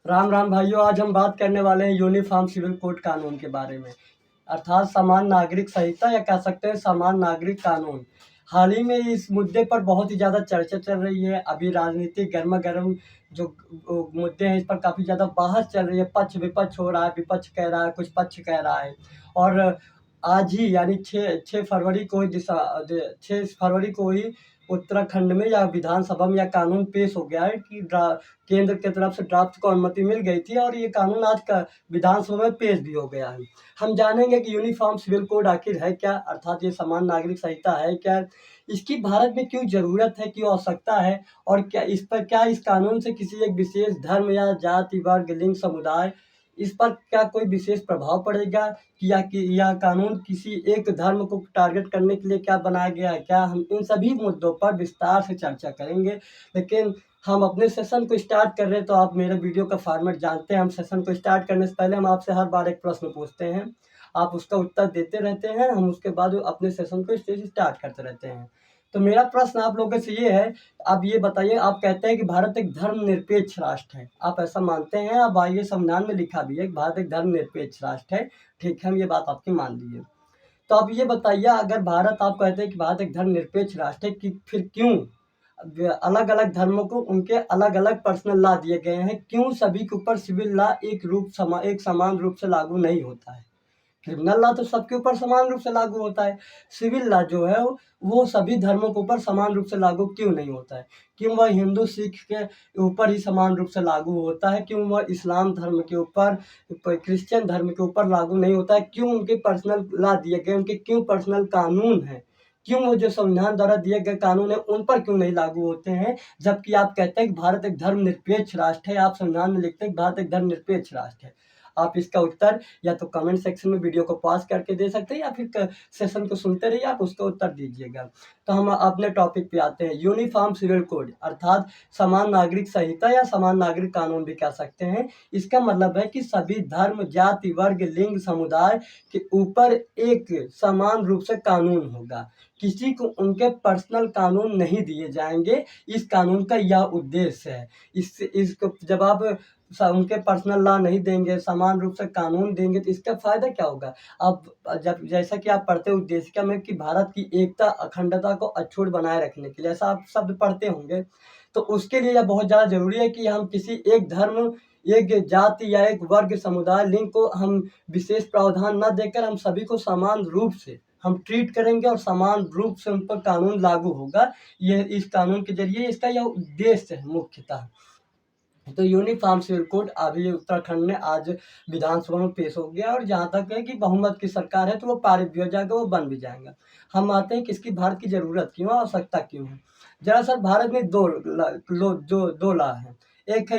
राम राम भाइयों, आज हम बात करने वाले हैं यूनिफॉर्म सिविल कोड कानून के बारे में, अर्थात समान नागरिक संहिता या कह सकते हैं समान नागरिक कानून। हाल ही में इस मुद्दे पर बहुत ही ज़्यादा चर्चा चल रही है। अभी राजनीतिक गर्मा गर्म जो मुद्दे हैं, इस पर काफ़ी ज़्यादा बहस चल रही है। पक्ष विपक्ष हो रहा है, विपक्ष कह रहा है, कुछ पक्ष कह रहा है। और आज ही यानी 6 फरवरी को ही 6 फरवरी को ही उत्तराखंड में या विधानसभा में यह कानून पेश हो गया है कि केंद्र की तरफ से ड्राफ्ट को अनुमति मिल गई थी और ये कानून आज का विधानसभा में पेश भी हो गया है। हम जानेंगे कि यूनिफॉर्म सिविल कोड आखिर है क्या, अर्थात ये समान नागरिक संहिता है क्या, इसकी भारत में क्यों जरूरत है, क्यों आवश्यकता है, और क्या इस कानून से किसी एक विशेष धर्म या जाति वर्ग लिंग समुदाय इस पर क्या कोई विशेष प्रभाव पड़ेगा, कि यह कानून किसी एक धर्म को टारगेट करने के लिए क्या बनाया गया है। क्या हम इन सभी मुद्दों पर विस्तार से चर्चा करेंगे। लेकिन हम अपने सेशन को स्टार्ट कर रहे हैं, तो आप मेरे वीडियो का फॉर्मेट जानते हैं। हम सेशन को स्टार्ट करने से पहले हम आपसे हर बार एक प्रश्न पूछते हैं, आप उसका उत्तर देते रहते हैं, हम उसके बाद अपने सेशन को स्टार्ट करते रहते हैं। तो मेरा प्रश्न आप लोगों से ये है, आप ये बताइए, आप कहते हैं कि भारत एक धर्मनिरपेक्ष राष्ट्र है, आप ऐसा मानते हैं? अब आइए, संविधान में लिखा भी है कि भारत एक धर्मनिरपेक्ष राष्ट्र है। ठीक है, हम ये बात आपकी मान लीजिए। तो आप ये बताइए, अगर भारत, आप कहते हैं कि भारत एक धर्मनिरपेक्ष राष्ट्र है, कि फिर क्यों अलग अलग धर्मों को उनके अलग अलग पर्सनल लॉ दिए गए हैं? क्यों सभी के ऊपर सिविल लॉ एक समान रूप से लागू नहीं होता है? क्रिमिनल लॉ तो सबके ऊपर समान रूप से लागू होता है। सिविल लॉ जो है वो सभी धर्मों के ऊपर समान रूप से लागू क्यों नहीं होता है? क्यों वह हिंदू सिख के ऊपर ही समान रूप से लागू होता है? क्यों वह इस्लाम धर्म के ऊपर, क्रिश्चियन धर्म के ऊपर लागू नहीं होता है? क्यों उनके पर्सनल लॉ दिए गए, उनके क्यों पर्सनल कानून हैं? क्यों वो जो संविधान द्वारा दिए गए कानून है उन पर क्यों नहीं लागू होते हैं? जबकि आप कहते हैं कि भारत एक धर्मनिरपेक्ष राष्ट्र है, आप संविधान में लिखते हैं कि भारत एक धर्मनिरपेक्ष राष्ट्र है। आप इसका उत्तर या तो कमेंट सेक्शन में वीडियो को पॉज करके दे सकते हैं, या फिर सेशन को सुनते रहिए, आप उसका उत्तर दीजिएगा। तो हम अपने टॉपिक पे आते हैं। यूनिफॉर्म सिविल कोड अर्थात समान नागरिक संहिता या समान नागरिक कानून भी कह सकते हैं। इसका मतलब है कि सभी धर्म जाति वर्ग लिंग समुदाय के ऊपर एक समान रूप से कानून होगा, किसी को उनके पर्सनल कानून नहीं दिए जाएंगे। इस कानून का यह उद्देश्य है। इसको जब आप उनके पर्सनल लॉ नहीं देंगे, समान रूप से कानून देंगे, तो इसका फायदा क्या होगा? अब जब जैसा कि आप पढ़ते उद्देश्य में कि भारत की एकता अखंडता को अक्षुण्ण बनाए रखने के लिए, ऐसा आप शब्द पढ़ते होंगे, तो उसके लिए यह बहुत ज़्यादा जरूरी है कि हम किसी एक धर्म, एक जाति या एक वर्ग समुदाय लिंग को हम विशेष प्रावधान न देकर हम सभी को समान रूप से हम ट्रीट करेंगे और समान रूप से उन पर कानून लागू होगा। ये इस कानून के जरिए इसका यह उद्देश्य है मुख्यतः। तो यूनिफॉर्म सिविल कोड अभी उत्तराखंड में आज विधानसभा में पेश हो गया, और जहाँ तक है कि बहुमत की सरकार है तो वो पारित भी हो जाएगा, वो बन भी जाएगा। हम आते हैं कि इसकी भारत की जरूरत क्यों, आवश्यकता क्यों है। दरअसल भारत में दो लॉ हैं। एक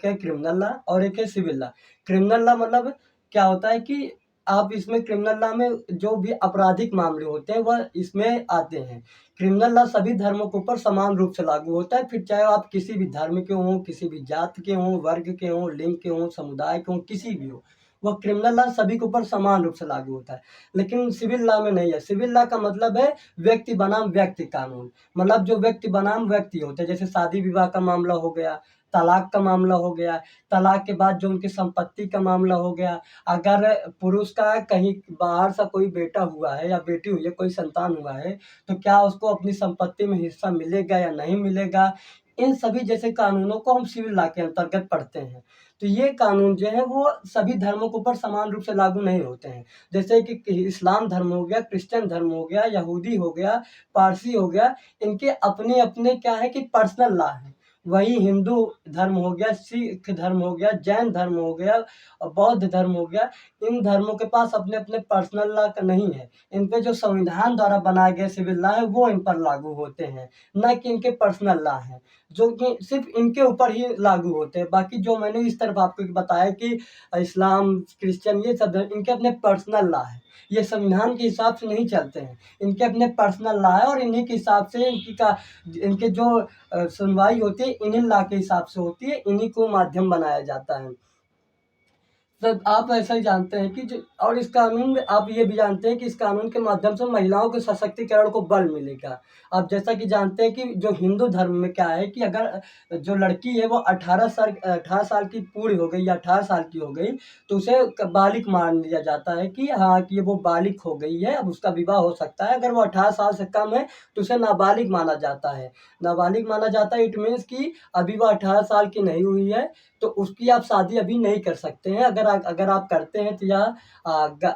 है क्रिमिनल लॉ और एक है सिविल लॉ। क्रिमिनल लॉ मतलब क्या होता है कि आप इसमें क्रिमिनल लॉ में जो भी आपराधिक मामले होते हैं वह इसमें आते हैं। क्रिमिनल लॉ सभी धर्मों के ऊपर समान रूप से लागू होता है, फिर चाहे आप किसी भी धर्म के हों, किसी भी जाति के हों, वर्ग के हों, लिंग के हों, समुदाय के हों, किसी भी हो, वह क्रिमिनल लॉ सभी के ऊपर समान रूप से लागू होता है। लेकिन सिविल लॉ में नहीं है। सिविल लॉ का मतलब है व्यक्ति बनाम व्यक्ति कानून। मतलब जो व्यक्ति बनाम व्यक्ति होते हैं, जैसे शादी विवाह का मामला हो गया, तलाक का मामला हो गया, तलाक के बाद जो उनकी संपत्ति का मामला हो गया, अगर पुरुष का कहीं बाहर से कोई बेटा हुआ है या बेटी हुई है, कोई संतान हुआ है, तो क्या उसको अपनी संपत्ति में हिस्सा मिलेगा या नहीं मिलेगा। इन सभी जैसे कानूनों को हम सिविल लॉ के अंतर्गत पढ़ते हैं। तो ये कानून जो है वो सभी धर्मों के ऊपर समान रूप से लागू नहीं होते हैं। जैसे कि इस्लाम धर्म हो गया, क्रिश्चियन धर्म हो गया, यहूदी हो गया, पारसी हो गया, इनके अपने अपने क्या है कि पर्सनल लॉ है। वही हिंदू धर्म हो गया, सिख धर्म हो गया, जैन धर्म हो गया और बौद्ध धर्म हो गया, इन धर्मों के पास अपने अपने पर्सनल लॉ का नहीं है। इन पे जो संविधान द्वारा बनाए गए सिविल लॉ है वो इन पर लागू होते हैं, न कि इनके पर्सनल लॉ हैं जो कि सिर्फ इनके ऊपर ही लागू होते हैं। बाकी जो मैंने इस तरफ आपको बताया कि इस्लाम क्रिश्चियन ये सब इनके अपने पर्सनल लॉ है, ये संविधान के हिसाब से नहीं चलते हैं, इनके अपने पर्सनल लॉ है, और इन्हीं के हिसाब से इनके जो सुनवाई होती है इन्हीं लॉ के हिसाब से होती है, इन्हीं को माध्यम बनाया जाता है। सब आप ऐसा ही जानते हैं कि जो और इस कानून में आप ये भी जानते हैं कि इस कानून के माध्यम से महिलाओं के सशक्तिकरण को बल मिलेगा। आप जैसा कि जानते हैं कि जो हिंदू धर्म में क्या है कि अगर जो लड़की है वो 18 साल की पूरी हो गई या 18 साल की हो गई, तो उसे बालिग मान लिया जाता है कि हाँ, कि वो बालिग हो गई है, अब उसका विवाह हो सकता है। अगर वो 18 साल से कम है तो उसे नाबालिग माना जाता है। नाबालिग माना जाता है, इट मीन्स कि अभी वो 18 साल की नहीं हुई है, तो उसकी आप शादी अभी नहीं कर सकते हैं। अगर आप करते हैं तो यह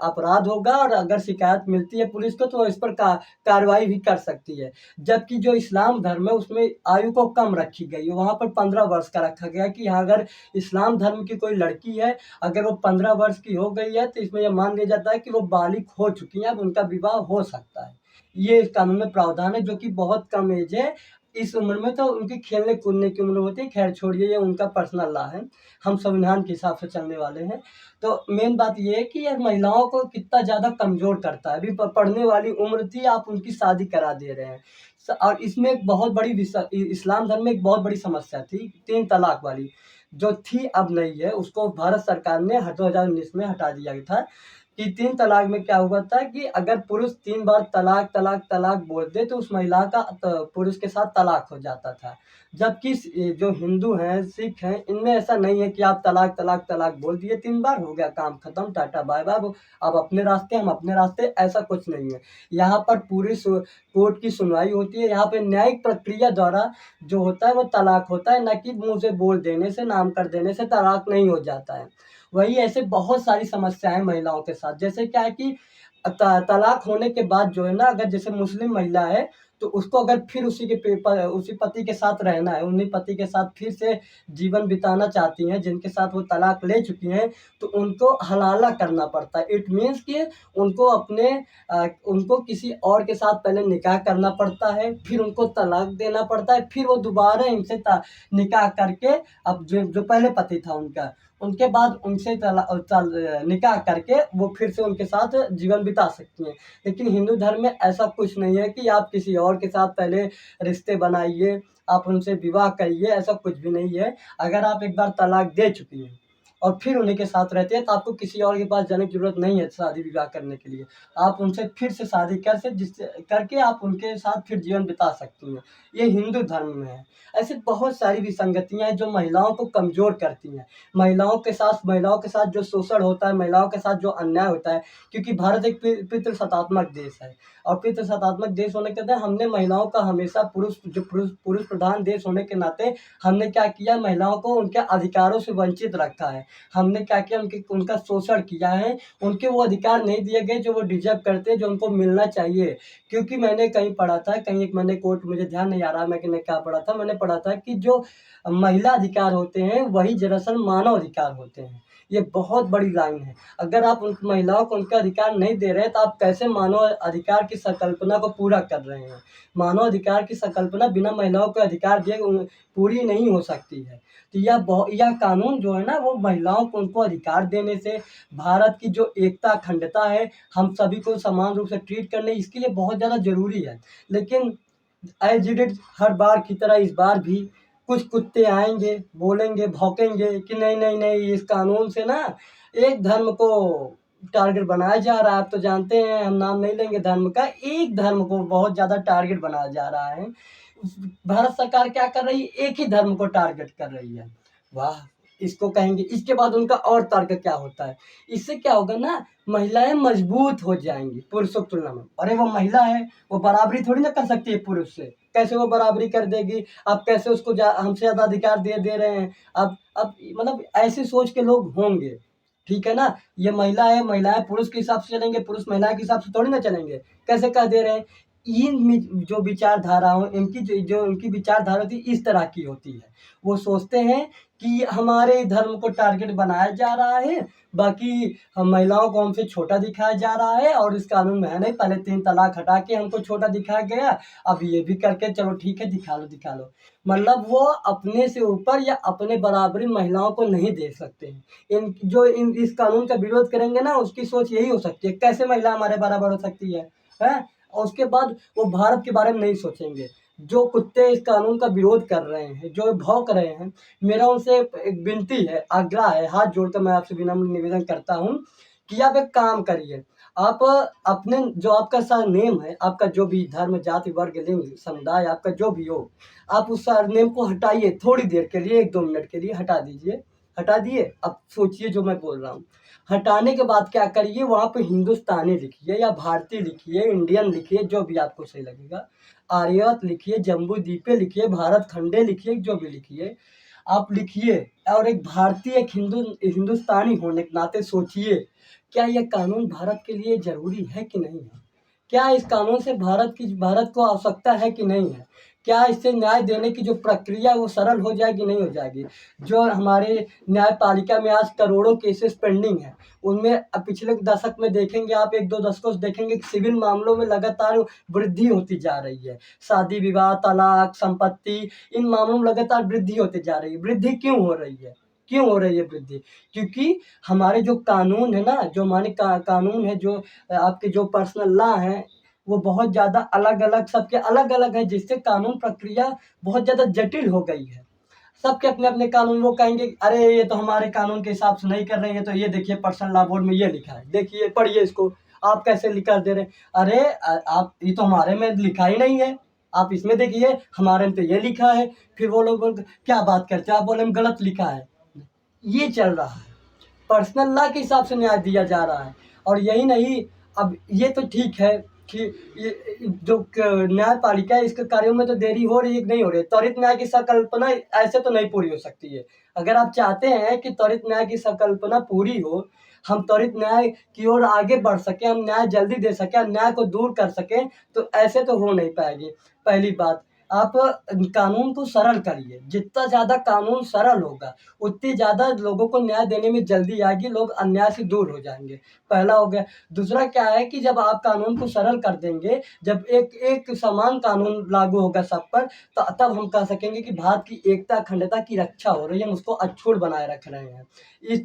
अपराध होगा, और अगर शिकायत मिलती है पुलिस को तो वो इस पर कार्रवाई भी कर सकती है। जबकि जो इस्लाम धर्म है उसमें आयु को कम रखी गई है, वहाँ पर 15 वर्ष का रखा गया कि हाँ, अगर इस्लाम धर्म की कोई लड़की है, अगर वो 15 वर्ष की हो गई है तो इसमें यह मान लिया जाता है कि वो बालिग हो चुकी हैं, अब उनका विवाह हो सकता है। ये इस कानून में प्रावधान है, जो कि बहुत कम एज है। इस उम्र में तो उनकी खेलने कूदने की उम्र होती है। खैर छोड़िए, ये उनका पर्सनल लॉ है, हम संविधान के हिसाब से चलने वाले हैं। तो मेन बात ये है कि ये महिलाओं को कितना ज़्यादा कमज़ोर करता है। अभी पढ़ने वाली उम्र थी, आप उनकी शादी करा दे रहे हैं। और इसमें एक बहुत बड़ी इस्लाम धर्म में एक बहुत बड़ी समस्या थी, 3 तलाक वाली, जो थी अब नहीं है। उसको भारत सरकार ने 2019 में हटा दिया था। कि 3 तलाक में क्या हुआ था कि अगर पुरुष 3 बार तलाक, तलाक, तलाक बोल दे तो उस महिला का पुरुष के साथ तलाक हो जाता था। जबकि जो हिंदू हैं, सिख हैं, इनमें ऐसा नहीं है कि आप तलाक, तलाक, तलाक बोल दिए 3 बार, हो गया काम खत्म, टाटा बाय-बाय, अब अपने रास्ते, हम अपने रास्ते, ऐसा कुछ नहीं है। यहाँ पर पूरी कोर्ट की सुनवाई होती है। यहाँ पे न्यायिक प्रक्रिया द्वारा जो होता है वो तलाक होता है, ना कि मुँह से बोल देने से, नाम कर देने से तलाक नहीं हो जाता है। वही ऐसे बहुत सारी समस्याएँ महिलाओं के साथ, जैसे क्या है कि तलाक होने के बाद जो है ना, अगर जैसे मुस्लिम महिला है, तो उसको अगर फिर उसी पति के साथ रहना है, उन्हीं पति के साथ फिर से जीवन बिताना चाहती हैं, जिनके साथ वो तलाक ले चुकी हैं, तो उनको हलाला करना पड़ता है। इट मीन्स कि उनको उनको किसी और के साथ पहले निकाह करना पड़ता है, फिर उनको तलाक देना पड़ता है, फिर वो दोबारा इनसे निकाह करके, अब जो पहले पति था उनका, उनके बाद उनसे निकाह करके वो फिर से उनके साथ जीवन बिता सकती हैं। लेकिन हिंदू धर्म में ऐसा कुछ नहीं है कि आप किसी और के साथ पहले रिश्ते बनाइए, आप उनसे विवाह करिए, ऐसा कुछ भी नहीं है। अगर आप एक बार तलाक दे चुकी हैं और फिर उन्हीं के साथ रहते हैं, तो आपको किसी और के पास जाने की ज़रूरत नहीं है शादी विवाह करने के लिए। आप उनसे फिर से शादी जिससे करके आप उनके साथ फिर जीवन बिता सकती हैं। ये हिंदू धर्म में है। ऐसी बहुत सारी विसंगतियाँ हैं जो महिलाओं को कमज़ोर करती हैं। महिलाओं के साथ जो शोषण होता है, महिलाओं के साथ जो अन्याय होता है, क्योंकि भारत एक पितृसत्तात्मक देश है, और पितृसत्तात्मक देश होने के नाते हमने महिलाओं का हमेशा पुरुष प्रधान देश होने के नाते हमने क्या किया, महिलाओं को उनके अधिकारों से वंचित रखा है। हमने क्या किया, उनका शोषण किया है, उनके वो अधिकार नहीं दिए गए जो वो डिज़र्व करते हैं, जो उनको मिलना चाहिए। क्योंकि मैंने कहीं पढ़ा था, कहीं एक मैंने कोट, मुझे ध्यान नहीं आ रहा मैंने क्या पढ़ा था, मैंने पढ़ा था कि जो महिला अधिकार होते हैं वही दरअसल मानव अधिकार होते हैं। ये बहुत बड़ी लाइन है। अगर आप उन महिलाओं को उनका अधिकार नहीं दे रहे हैं, तो आप कैसे मानव अधिकार की संकल्पना को पूरा कर रहे हैं? मानव अधिकार की संकल्पना बिना महिलाओं को अधिकार दिए पूरी नहीं हो सकती है। तो यह कानून जो है ना, वो महिलाओं को उनको अधिकार देने से, भारत की जो एकता अखंडता है, हम सभी को समान रूप से ट्रीट करने, इसके लिए बहुत ज़्यादा ज़रूरी है। लेकिन एज़ इट इज़ हर बार की तरह इस बार भी कुछ कुत्ते आएँगे, बोलेंगे, भौंकेंगे कि नहीं, नहीं, नहीं, इस कानून से ना एक धर्म को टारगेट बनाया जा रहा है। आप तो जानते हैं, हम नाम नहीं लेंगे धर्म का, एक धर्म को बहुत ज़्यादा टारगेट बनाया जा रहा है। भारत सरकार क्या कर रही है? एक ही धर्म को टारगेट कर रही है। वाह! इसको कहेंगे, इसके बाद उनका और तर्क क्या होता है? इससे क्या होगा ना, महिलाएँ मजबूत हो जाएँगी पुरुषों की तुलना में। अरे वो महिला है, वो बराबरी थोड़ी ना कर सकती है पुरुष से। कैसे वो बराबरी कर देगी? आप कैसे उसको हमसे ज़्यादा अधिकार दे रहे हैं? अब मतलब ऐसी सोच के लोग होंगे, ठीक है ना? ये महिला है, महिलाएँ पुरुष के हिसाब से चलेंगे, पुरुष महिलाएँ के हिसाब से थोड़ी ना चलेंगे। कैसे कह दे रहे हैं? जो विचारधाराओं, इनकी जो इनकी विचारधारा थी, इस तरह की होती है। वो सोचते हैं कि हमारे धर्म को टारगेट बनाया जा रहा है, बाकी हम महिलाओं को हमसे छोटा दिखाया जा रहा है, और इस कानून में है नहीं, पहले 3 तलाक हटा के हमको छोटा दिखाया गया, अब ये भी करके चलो ठीक है, दिखा लो, दिखा लो। मतलब वो अपने से ऊपर या अपने बराबरी महिलाओं को नहीं दे सकते हैं। इस कानून का विरोध करेंगे ना, उसकी सोच यही हो सकती है, कैसे महिला हमारे बराबर हो सकती है? हैं? और उसके बाद वो भारत के बारे में नहीं सोचेंगे। जो कुत्ते इस कानून का विरोध कर रहे हैं, जो भौंक रहे हैं, मेरा उनसे एक विनती है, आग्रह है, हाथ जोड़कर मैं आपसे विनम्र निवेदन करता हूँ कि आप एक काम करिए। आप अपने जो आपका सरनेम है, आपका जो भी धर्म, जाति, वर्ग, लिंग, समुदाय आपका जो भी हो, आप उस सरनेम को हटाइए थोड़ी देर के लिए, 1-2 मिनट के लिए हटा दीजिए। हटा दिए? अब सोचिए जो मैं बोल रहा हूँ। हटाने के बाद क्या करिए, वहाँ पे हिंदुस्तानी लिखिए या भारतीय लिखिए, इंडियन लिखिए, जो भी आपको सही लगेगा। आर्यवत लिखिए, जम्बू द्वीपे लिखिए, भारत खंडे लिखिए, जो भी लिखिए, आप लिखिए। और एक भारतीय, एक हिंदुस्तानी होने के नाते सोचिए, क्या ये कानून भारत के लिए ज़रूरी है कि नहीं है? क्या इस कानून से भारत को आवश्यकता है कि नहीं है? क्या इससे न्याय देने की जो प्रक्रिया है वो सरल हो जाएगी, नहीं हो जाएगी? जो हमारे न्यायपालिका में आज करोड़ों केसेस पेंडिंग हैं, उनमें अब पिछले दशक में देखेंगे आप, 1-2 दशकों से देखेंगे कि सिविल मामलों में लगातार वृद्धि होती जा रही है। शादी विवाह, तलाक, संपत्ति, इन मामलों में लगातार वृद्धि होती जा रही है। वृद्धि क्यों हो रही है? क्यों हो रही है वृद्धि? क्योंकि हमारे जो कानून है ना, जो हमारे कानून है, जो आपके जो पर्सनल लॉ हैं, वो बहुत ज़्यादा अलग-अलग, सबके अलग-अलग हैं, जिससे कानून प्रक्रिया बहुत ज़्यादा जटिल हो गई है। सबके अपने-अपने कानून, वो कहेंगे अरे ये तो हमारे कानून के हिसाब से नहीं कर रहे हैं, तो ये देखिए पर्सनल लॉ बोर्ड में ये लिखा है, देखिए पढ़िए इसको, आप कैसे कर दे रहे हैं? अरे आप, ये तो हमारे में लिखा ही नहीं है, आप इसमें देखिए हमारे में तो ये लिखा है। फिर वो लोग क्या बात करते हैं, आप बोले गलत लिखा है। ये चल रहा है, पर्सनल लॉ के हिसाब से न्याय दिया जा रहा है। और यही नहीं, अब ये तो ठीक है कि ये जो न्यायपालिका है, इसके कार्यों में तो देरी हो रही है कि नहीं हो रही है। त्वरित न्याय की संकल्पना ऐसे तो नहीं पूरी हो सकती है। अगर आप चाहते हैं कि त्वरित न्याय की संकल्पना पूरी हो, हम त्वरित न्याय की ओर आगे बढ़ सकें, हम न्याय जल्दी दे सकें, अन्याय को दूर कर सकें, तो ऐसे तो हो नहीं पाएगी। पहली बात, आप कानून को सरल करिए। जितना ज़्यादा कानून सरल होगा, उतनी ज़्यादा लोगों को न्याय देने में जल्दी आएगी, लोग अन्याय से दूर हो जाएँगे। पहला हो गया। दूसरा क्या है कि जब आप कानून को सरल कर देंगे, जब एक एक समान कानून लागू होगा सब पर, तो तब हम कह सकेंगे कि भारत की एकता, अखंडता की रक्षा हो रही है, हम उसको अक्षुण्ण बनाए रख रहे हैं।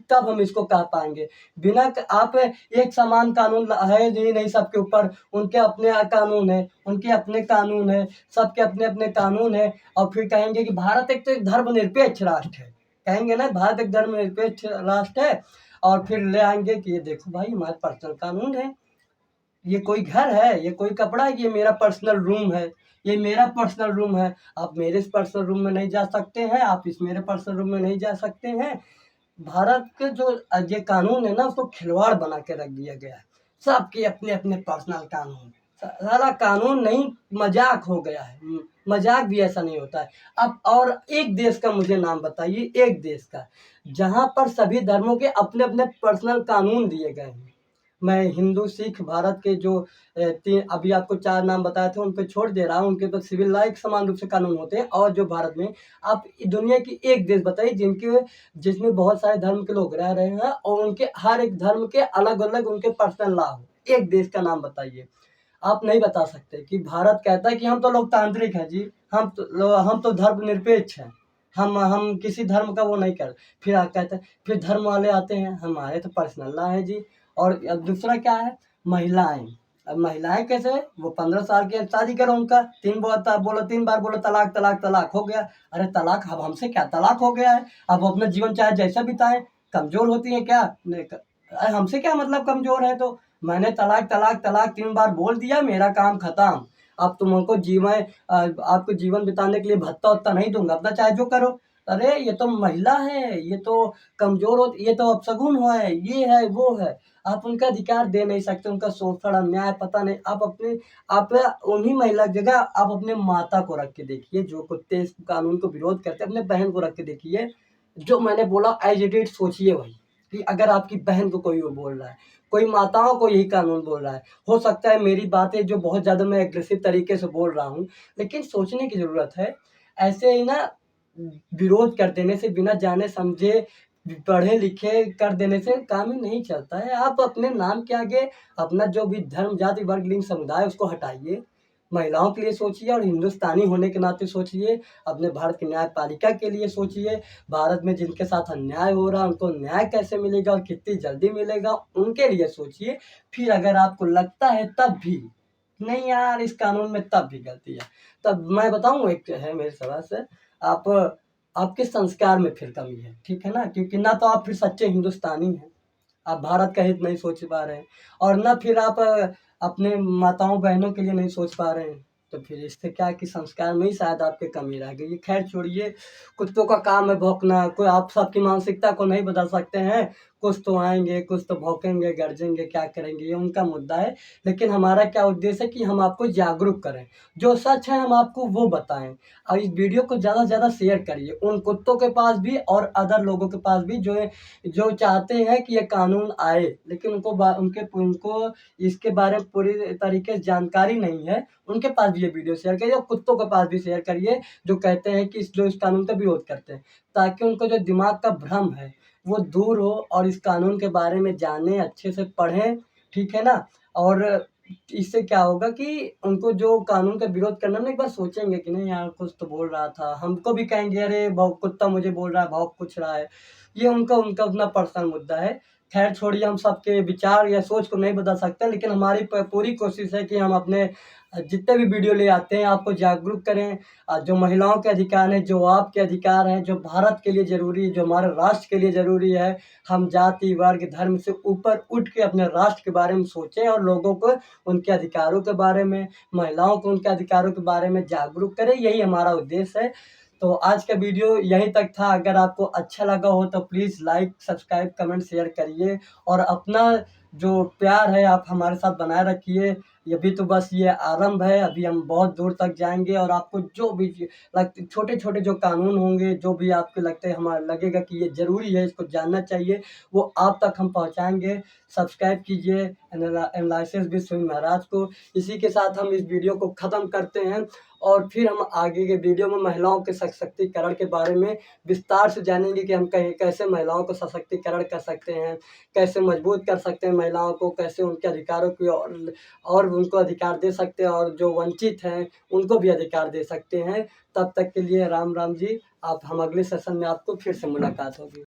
तब हम इसको कह पाएँगे। बिना आप एक समान कानून है ही नहीं सबके ऊपर, उनके अपने कानून हैं, उनके अपने कानून हैं, सबके अपने-अपने कानून हैं, और फिर कहेंगे कि भारत एक तो एक धर्मनिरपेक्ष राष्ट्र है। कहेंगे ना, भारत एक धर्मनिरपेक्ष राष्ट्र है, और फिर ले आएँगे कि ये देखो भाई हमारे पर्सनल कानून है। ये कोई घर है, ये कोई कपड़ा है कि ये मेरा पर्सनल रूम है, ये मेरा पर्सनल रूम है। आप मेरे पर्सनल रूम में नहीं जा सकते हैं, आप इस मेरे पर्सनल रूम में नहीं जा सकते हैं। भारत के जो ये कानून है ना, उसको खिलवाड़ बना के रख दिया गया है। सबके अपने-अपने पर्सनल कानून। साला कानून नहीं, मज़ाक हो गया है। मज़ाक भी ऐसा नहीं होता है। अब और एक देश का मुझे नाम बताइए, एक देश का, जहाँ पर सभी धर्मों के अपने-अपने पर्सनल कानून दिए गए हैं। मैं हिंदू, सिख, भारत के जो 3 अभी आपको 4 नाम बताए थे, उनको छोड़ दे रहा हूँ, उनके तो सिविल लॉ एक समान रूप से कानून होते हैं। और जो भारत में, आप दुनिया की एक देश बताइए जिसमें बहुत सारे धर्म के लोग रह रहे हैं, और उनके हर एक धर्म के अलग-अलग उनके पर्सनल लॉ हो। एक देश का नाम बताइए। आप नहीं बता सकते। कि भारत कहता है कि हम तो लोकतांत्रिक हैं जी, हम तो धर्मनिरपेक्ष हैं। हम किसी धर्म का वो नहीं कर, फिर कहते हैं, फिर धर्म वाले आते हैं, हमारे तो पर्सनल लॉ है जी। और दूसरा क्या है, महिलाएँ। अब महिलाएँ कैसे? वो 15 साल की है, शादी करो उनका, 3 बार बोलो तलाक, तलाक, तलाक, हो गया। अरे तलाक, अब हमसे क्या तलाक हो गया है? अब वो अपना जीवन चाहे जैसा बिताएँ, कमज़ोर होती हैं क्या? हमसे क्या मतलब कमज़ोर है तो? मैंने तलाक, तलाक, तलाक 3 बार बोल दिया, मेरा काम खत्म। अब तुम हमको आपको जीवन बिताने के लिए भत्ता-वत्ता नहीं दूँगा, अपना चाहे जो करो। अरे ये तो महिला है, ये तो कमज़ोर हो, ये तो अपशगुन है, ये है, वो है। आप उनका अधिकार दे नहीं सकते, उनका शोषण, अन्याय पता नहीं। आप उन्हीं महिला की जगह आप अपने माता को रख के देखिए, जो कुत्ते इस कानून को विरोध करते हैं, अपने बहन को रख के देखिए। जो मैंने बोला एज़ इट इज़ सोचिए वही, कि अगर आपकी बहन को कोई वो बोल रहा है, कोई माताओं को यही कानून बोल रहा है। हो सकता है मेरी बातें जो बहुत ज़्यादा मैं एग्रेसिव तरीके से बोल रहा हूँ, लेकिन सोचने की ज़रूरत है। ऐसे ही ना विरोध कर देने से, बिना जाने समझे, पढ़े लिखे कर देने से काम ही नहीं चलता है। आप अपने नाम के आगे अपना जो भी धर्म, जाति, वर्ग, लिंग, समुदाय उसको हटाइए। महिलाओं के लिए सोचिए, और हिंदुस्तानी होने के नाते सोचिए। अपने भारत की न्यायपालिका के लिए सोचिए। भारत में जिनके साथ अन्याय हो रहा है, उनको न्याय कैसे मिलेगा और कितनी जल्दी मिलेगा, उनके लिए सोचिए। फिर अगर आपको लगता है तब भी नहीं यार, इस कानून में तब भी गलती है। तब मैं बताऊँ, एक है मेरे सवाल से, आप आपके संस्कार में फिर कमी है, ठीक है ना? क्योंकि ना तो आप फिर सच्चे हिंदुस्तानी हैं, आप भारत का हित नहीं सोच पा रहे हैं, और ना फिर आप अपने माताओं बहनों के लिए नहीं सोच पा रहे हैं। तो फिर इससे क्या है कि संस्कार में ही शायद आपकी कमी रह गई है। खैर छोड़िए, कुत्तों का काम है भौंकना, कोई आप सबकी मानसिकता को नहीं बदल सकते हैं। कुछ तो आएँगे, कुछ तो भौंकेंगे, गरजेंगे, क्या करेंगे, ये उनका मुद्दा है। लेकिन हमारा क्या उद्देश्य है कि हम आपको जागरूक करें, जो सच है हम आपको वो बताएँ। और इस वीडियो को ज़्यादा से ज़्यादा शेयर करिए, उन कुत्तों के पास भी और अदर लोगों के पास भी जो चाहते हैं कि ये कानून आए, लेकिन उनको इसके बारे में पूरी तरीके से जानकारी नहीं है, उनके पास भी ये वीडियो शेयर करिए, और कुत्तों के पास भी शेयर करिए, जो कहते हैं कि जो इस कानून का विरोध करते हैं, ताकि उनको जो दिमाग का भ्रम है, वो दूर हो और इस कानून के बारे में जानें, अच्छे से पढ़ें, ठीक है ना? और इससे क्या होगा कि उनको जो कानून का विरोध करना ना, एक बार सोचेंगे कि नहीं यार, कुछ तो बोल रहा था, हमको भी कहेंगे अरे कुत्ता मुझे बोल रहा है, भौंक कुछ रहा है। ये उनका उनका अपना पर्सनल मुद्दा है। खैर छोड़िए, हम सबके विचार या सोच को नहीं बदल सकते, लेकिन हमारी पूरी कोशिश है कि हम अपने जितने भी वीडियो ले आते हैं आपको जागरूक करें। जो महिलाओं के अधिकार हैं, जो आपके अधिकार हैं, जो भारत के लिए ज़रूरी है, जो हमारे राष्ट्र के लिए ज़रूरी है, हम जाति, वर्ग, धर्म से ऊपर उठ के अपने राष्ट्र के बारे में सोचें और लोगों को उनके अधिकारों के बारे में, महिलाओं को उनके अधिकारों के बारे में जागरूक करें, यही हमारा उद्देश्य है। तो आज का वीडियो यहीं तक था। अगर आपको अच्छा लगा हो तो please like, subscribe, comment, share करिए, और अपना जो प्यार है आप हमारे साथ बनाए रखिए। ये भी तो बस ये आरंभ है, अभी हम बहुत दूर तक जाएँगे, और आपको जो भी छोटे-छोटे जो कानून होंगे, जो भी आपको लगते हैं, हमारा लगेगा कि ये ज़रूरी है, इसको जानना चाहिए, वो आप तक हम पहुँचाएँगे। सब्सक्राइब कीजिए एनालिसिस विद सुनील महाराज को। इसी के साथ हम इस वीडियो को ख़त्म करते हैं, और फिर हम आगे के वीडियो में महिलाओं के सशक्तिकरण के बारे में विस्तार से जानेंगे कि हम कैसे महिलाओं को सशक्तिकरण कर सकते हैं, कैसे मजबूत कर सकते हैं महिलाओं को, कैसे उनके अधिकारों की और उनको अधिकार दे सकते हैं, और जो वंचित हैं उनको भी अधिकार दे सकते हैं। तब तक के लिए राम राम जी। आप हम अगले सेशन में आपको फिर से मुलाकात होगी।